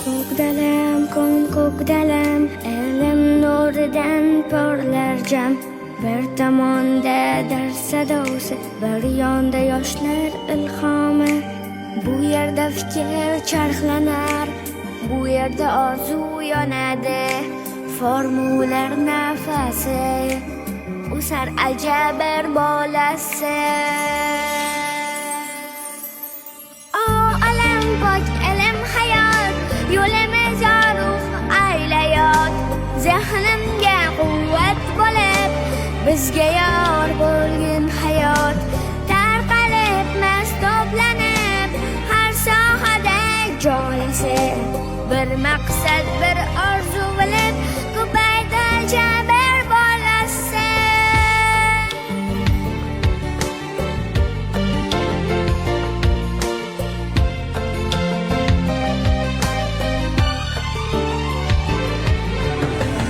Ko'kdalam, ko'kdalam, ilm nuridan porlar jam. Bir tomonda dars sadosi, bir yonda yoshlar ilhomi. Bu yerda fikr charxlanar, bu yerda orzu yonadi. Formular nafasi, o'sar ajabr bolasi. Alam pok, ilm hayot, yo'limiz yorug' aylayot. Zehnimga quvvat bo'lib, bizga yor bo'lgin hayot. Tarqalib, mast to'planib, har sohada joylashib, bir maqsad, bir orzu bilib, ko'paydi jabr bolasi.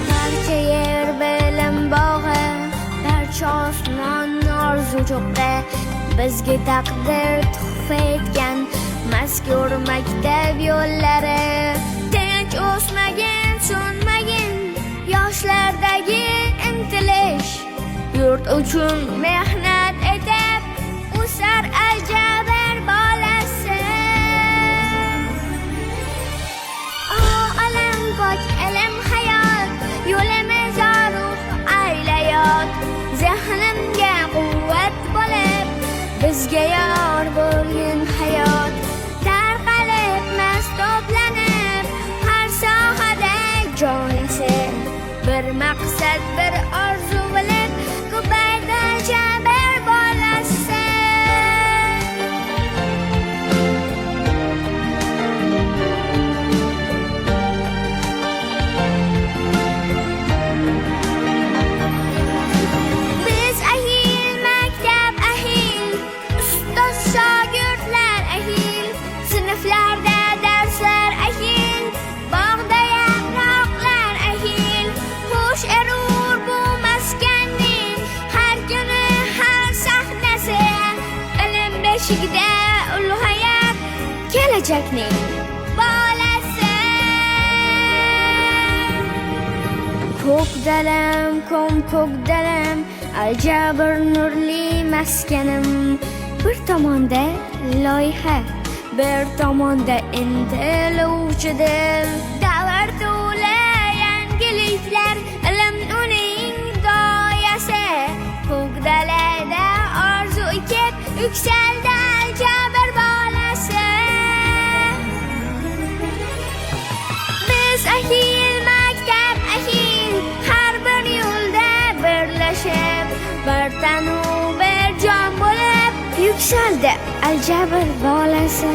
Barcha yer bilim bog'i, barcha osmon orzu cho'qqi. Bizga taqdir tuhfa etgan mazkur maktab yo'llari. Tinch o'smagin, so'nmagin yoshlardagi intilish. Yurt uchun mehnat etib, o'sar ajabr bolasi. Alam pok, ilm hayot, yo'limiz yorug' aylayot. Zehnimga quvvat bo'lib, bizga yor bo'lgin hayot. Tarqalib, mast to'planib, har sohada joylashib, bir maqsad, bir orzu bilib, ko'paydi jabr bolasi. Biz ahil, maktab ahil, ustoz shogirdlar ahil, sinflarda darslar ahil, bog'da yaproqlar ahil. Xush erur bu maskanning har kuni har sahnasi. Ilm beshigida ulg'ayar kelajakning bolasi. Ko'kdalam, ko'kdalam, ajabr nurli maskanim. Bir tomonda loyiha, bir tomonda intiluvchi dil. Davr to'la yangiliklar, ilm uning doyasi. Ko'kdalada orzu ekib, yuksaldi ajabr bolasi. Biz ahil, maktab ahil, har bir yo'lda birlashib, bir tanu bir jon bo'lib, yuksaldi ajabr bolasi.